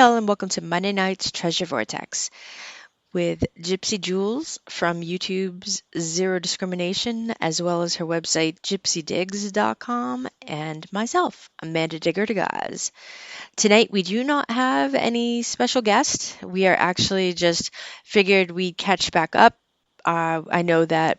all, and welcome to Monday Night's Treasure Vortex with Gypsy Jules from YouTube's Zero Discrimination, as well as her website gypsydigs.com, and myself, Amanda Degaz. Tonight, we do not have any special guest. We are actually just figured we'd catch back up. I know that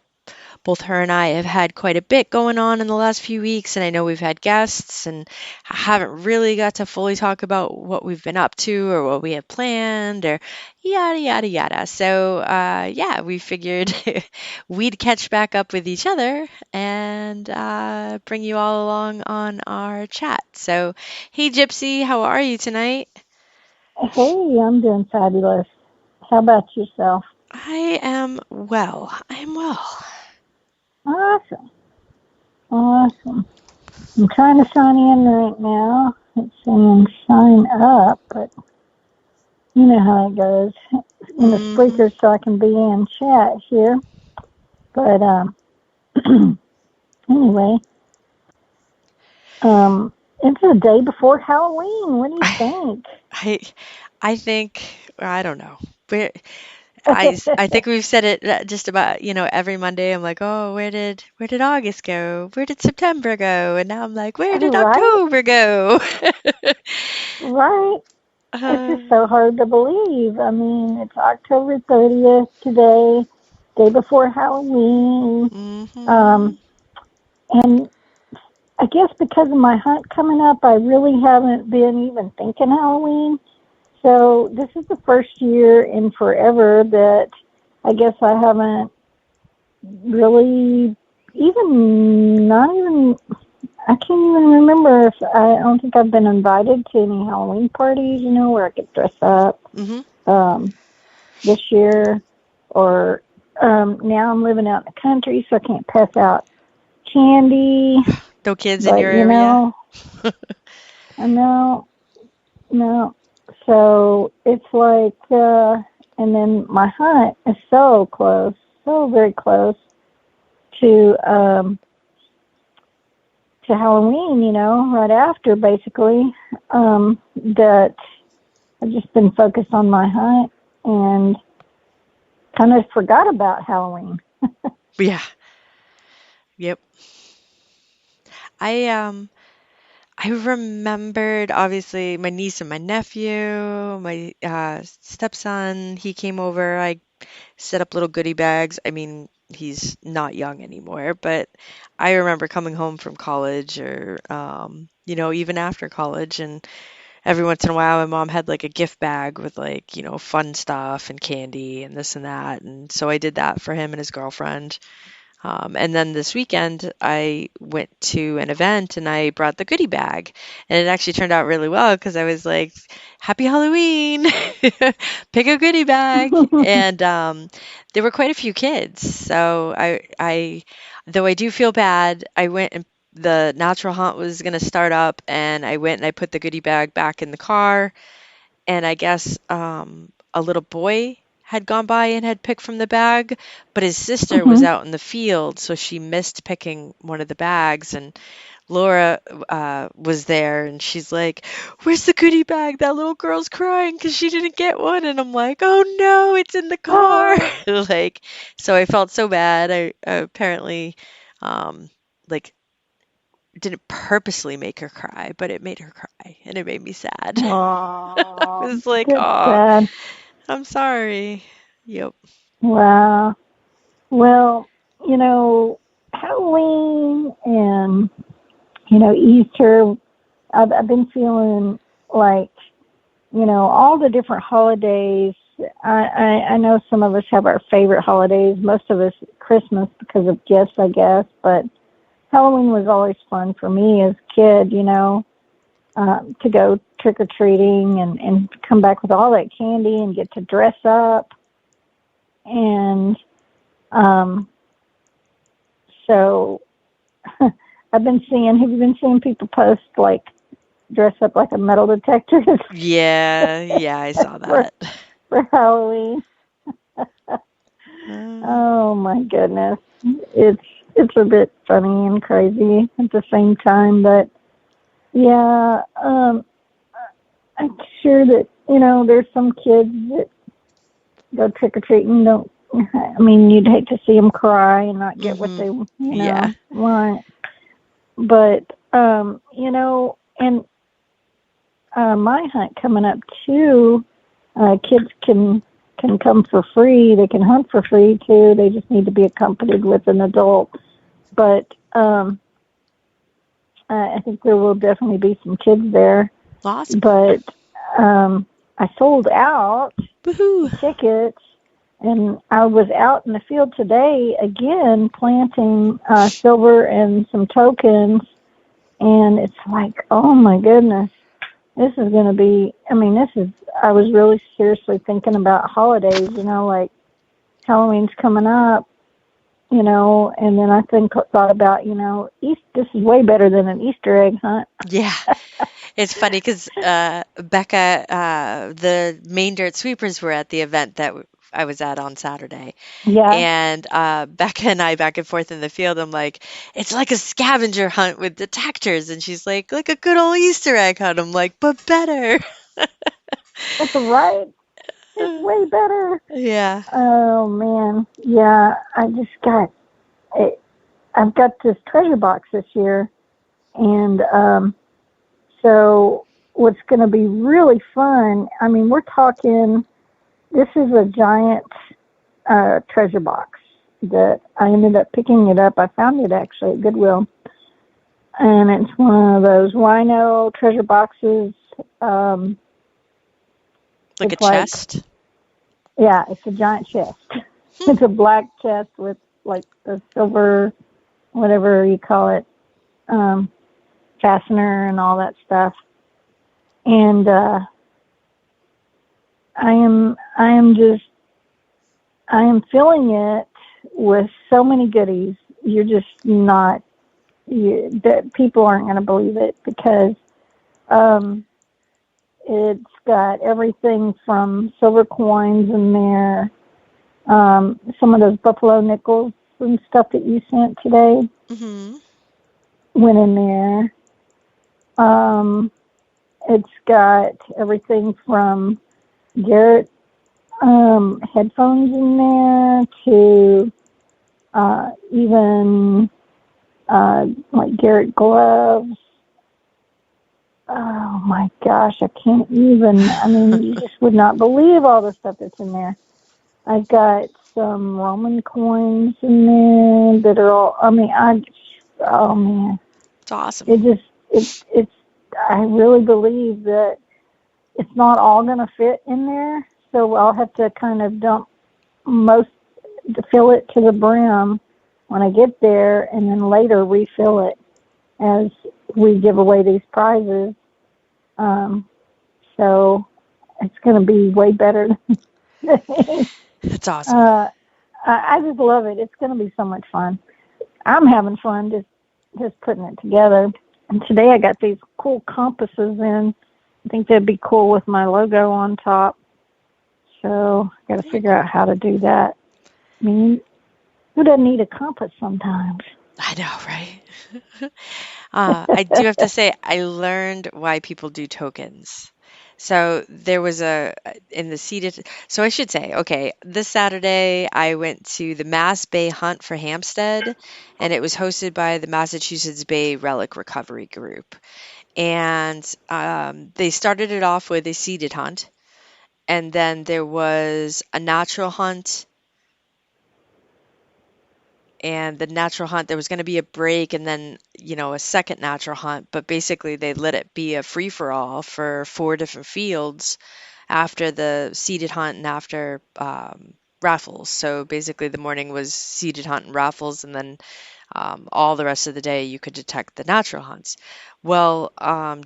both her and I have had quite a bit going on in the last few weeks, and I know we've had guests and haven't really got to fully talk about what we've been up to or what we have planned or yada, yada, yada. So, yeah, we figured we'd catch back up with each other and bring you all along on our chat. So, hey, Gypsy, how are you tonight? Hey, I'm doing fabulous. How about yourself? I am well. Awesome. Awesome. I'm trying to sign in right now. It's saying sign up, but you know how it goes in the speaker, so I can be in chat here. But anyway, it's the day before Halloween. What do you think? I think, I don't know. I think we've said it just about, every Monday. I'm like, oh, where did August go? Where did September go? And now I'm like, where did October go? Right. It's just so hard to believe. I mean, it's October 30th today, day before Halloween. And I guess because of my hunt coming up, I really haven't been even thinking Halloween. So this is the first year in forever that I guess I haven't really I can't even remember if I don't think I've been invited to any Halloween parties, where I could dress up this year. Or now I'm living out in the country, so I can't pass out candy. No kids in your area? I know. No. So it's like, and then my hunt is so close, so very close to Halloween, right after, basically, that I've just been focused on my hunt and kind of forgot about Halloween. Yeah. Yep. I remembered, obviously, my niece and my nephew, my stepson, he came over. I set up little goodie bags. I mean, he's not young anymore, but I remember coming home from college or, even after college, and every once in a while my mom had like a gift bag with like, fun stuff and candy and this and that. And so I did that for him and his girlfriend. And then this weekend, I went to an event and I brought the goodie bag. And it actually turned out really well because I was like, Happy Halloween! Pick a goodie bag. And there were quite a few kids. So though I do feel bad, I went and the natural hunt was going to start up and I went and I put the goodie bag back in the car. And I guess a little boy had gone by and had picked from the bag, but his sister was out in the field, so she missed picking one of the bags. And Laura was there, and she's like, "Where's the goodie bag? That little girl's crying because she didn't get one." And I'm like, "Oh no, it's in the car!" So I felt so bad. I apparently, didn't purposely make her cry, but it made her cry, and it made me sad. I was like, "Oh, I'm sorry." Yep. Wow. Well, Halloween and, Easter, I've been feeling like, all the different holidays. I know some of us have our favorite holidays, most of us Christmas because of gifts, I guess, but Halloween was always fun for me as a kid, to go trick-or-treating and come back with all that candy and get to dress up. And so have you been seeing people post, like, dress up like a metal detector? Yeah, I saw that. For Halloween. Oh, my goodness. It's a bit funny and crazy at the same time, but yeah, I'm sure that there's some kids that go trick or treating. Don't I mean you'd hate to see them cry and not get what Mm-hmm. they Yeah. want. But and my hunt coming up too. Kids can come for free. They can hunt for free too. They just need to be accompanied with an adult. But I think there will definitely be some kids there. Awesome. But I sold out Woohoo. the tickets, and I was out in the field today again planting silver and some tokens, and it's like, oh my goodness, this is going to be. I mean, I was really seriously thinking about holidays. Like Halloween's coming up. And then thought about, this is way better than an Easter egg hunt. Yeah. It's funny because Becca, the main dirt sweepers were at the event that I was at on Saturday. Yeah, And Becca and I back and forth in the field, I'm like, it's like a scavenger hunt with detectors. And she's like a good old Easter egg hunt. I'm like, but better. that's right. It's way better. Yeah. Oh man, yeah. I've got this treasure box this year, and so what's going to be really fun. I mean, we're talking. This is a giant treasure box that I ended up picking it up. I found it actually at Goodwill, and it's one of those wino treasure boxes. Um, Like a it's like, chest. yeah, it's a giant chest. Hmm. It's a black chest with like the silver, whatever you call it, um, fastener and all that stuff. And I am filling it with so many goodies. You're just not, that people aren't going to believe it because um, it's got everything from silver coins in there, some of those buffalo nickels and stuff that you sent today Mm-hmm. went in there. Um, it's got everything from Garrett headphones in there to even like Garrett gloves. Oh my gosh, I can't even. I mean, you just would not believe all the stuff that's in there. I've got some Roman coins in there that are all. I mean, oh man, It's awesome. it just it's. I really believe that it's not all going to fit in there, so I'll have to kind of dump most to fill it to the brim when I get there, and then later refill it as we give away these prizes. Um, so it's going to be way better. It's awesome. uh, I just love it. It's going to be so much fun. I'm having fun just putting it together. And today I got these cool compasses in. I think they'd be cool with my logo on top. So I got to figure out how to do that. I mean, who doesn't need a compass sometimes? I know, right? I do have to say, I learned why people do tokens. So there was in the seated, so I should say, okay, this Saturday I went to the Mass Bay Hunt for Hampstead, and it was hosted by the Massachusetts Bay Relic Recovery Group. And they started it off with a seated hunt, and then there was a natural hunt, and the natural hunt there was going to be a break and then a second natural hunt, but basically they let it be a free for all for four different fields after the seated hunt and after raffles. So basically the morning was seated hunt and raffles, and then all the rest of the day you could detect the natural hunts. Well,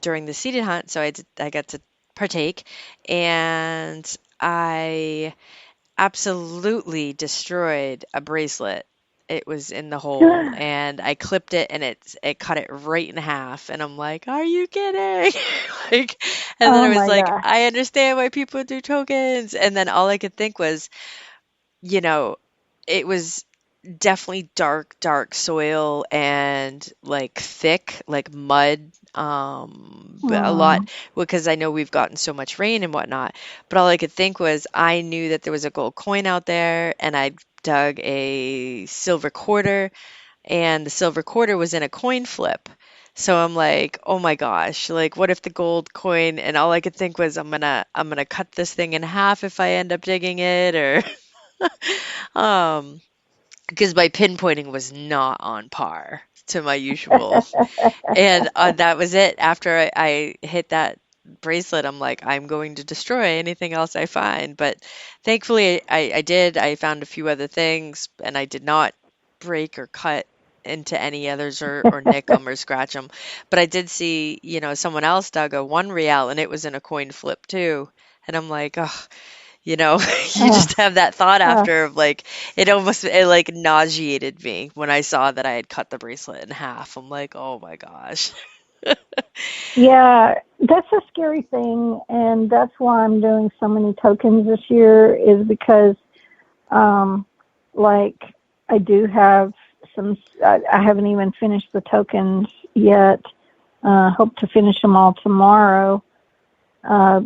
during the seated hunt, so I got to partake, and I absolutely destroyed a bracelet. It was in the hole, and I clipped it, and it cut it right in half. And I'm like, "Are you kidding?" Like, and then Oh I was my like, gosh. "I understand why people do tokens." And then all I could think was, you know, it was definitely dark, dark soil and like thick, like mud. But a lot Hmm. because I know we've gotten so much rain and whatnot. But all I could think was I knew that there was a gold coin out there, and I dug a silver quarter, and the silver quarter was in a coin flip. So I'm like, oh my gosh, like what if the gold coin? And all I could think was I'm gonna cut this thing in half if I end up digging it, or um because my pinpointing was not on par to my usual. And that was it. After I hit that bracelet, I'm like, I'm going to destroy anything else I find. But thankfully, I did. I found a few other things, and I did not break or cut into any others or nick them or scratch them. But I did see, someone else dug a 1 real, and it was in a coin flip too. And I'm like, oh, you uh, just have that thought uh, after of like it like nauseated me when I saw that I had cut the bracelet in half. I'm like, oh my gosh. yeah, that's a scary thing, and that's why I'm doing so many tokens this year. Is because, um, like, I do have some. I haven't even finished the tokens yet. Hope to finish them all tomorrow. Uh,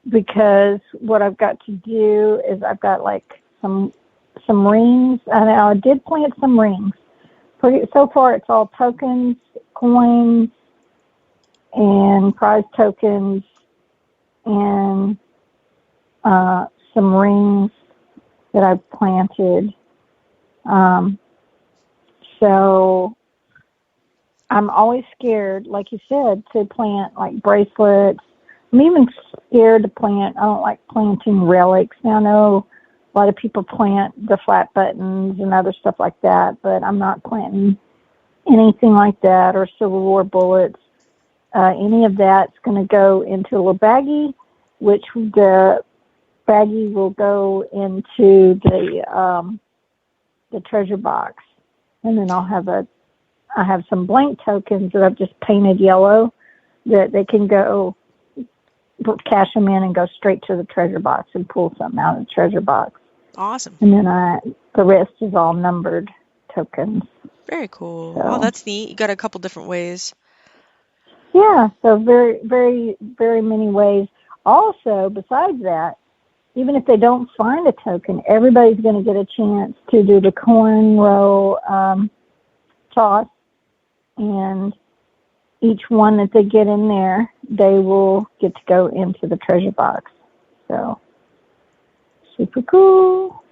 because what I've got to do is I've got like some rings. And I did plant some rings. So far, it's all tokens, coins, and prize tokens, and uh, some rings that I've planted. Um, so I'm always scared, like you said, to plant like bracelets. I'm even scared to plant. I don't like planting relics. Now I know a lot of people plant the flat buttons and other stuff like that, but I'm not planting anything like that or Civil War bullets. Any of that's going to go into a little baggie, which the baggie will go into the treasure box, and then I have some blank tokens that I've just painted yellow that they can go cash them in and go straight to the treasure box and pull something out of the treasure box. Awesome. And then the rest is all numbered tokens. Very cool. Oh, So that's neat. You got a couple different ways. yeah, so very, very, very many ways. Also, besides that, even if they don't find a token, everybody's going to get a chance to do the coin roll toss, and each one that they get in there, they will get to go into the treasure box. So super cool,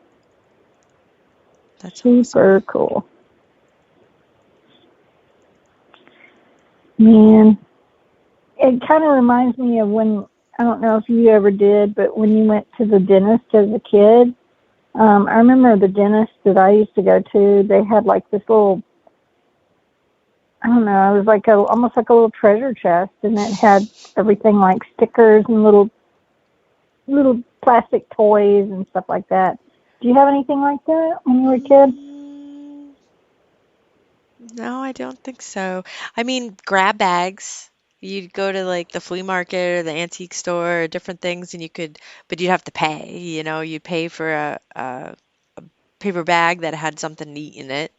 That's awesome. super cool, man. It kind of reminds me of when, I don't know if you ever did, but when you went to the dentist as a kid. I remember the dentist that I used to go to. They had like this little, I don't know, it was like almost like a little treasure chest, and it had everything like stickers and little plastic toys and stuff like that. Do you have anything like that when you were a kid? Mm, no, I don't think so. I mean, grab bags. You'd go to like the flea market or the antique store or different things, and but you'd have to pay. You'd pay for a paper bag that had something neat in it.